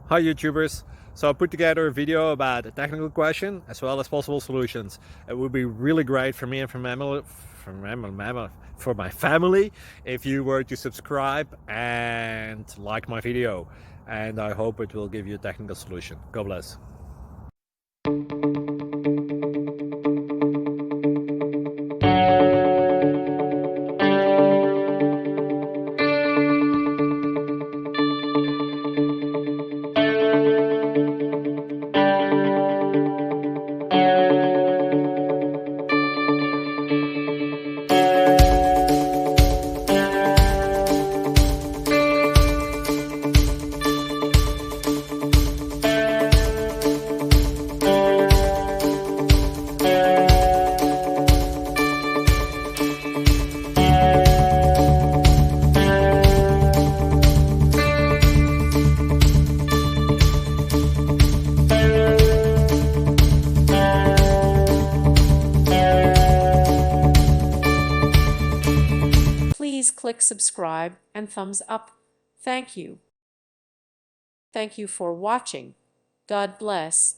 Hi YouTubers! So I put together a video about a technical question as well as possible solutions. It would be really great for me and for my family if you were to subscribe and like my video, and I hope it will give you a technical solution. God bless. Please click subscribe and thumbs up. Thank you. Thank you for watching. God bless.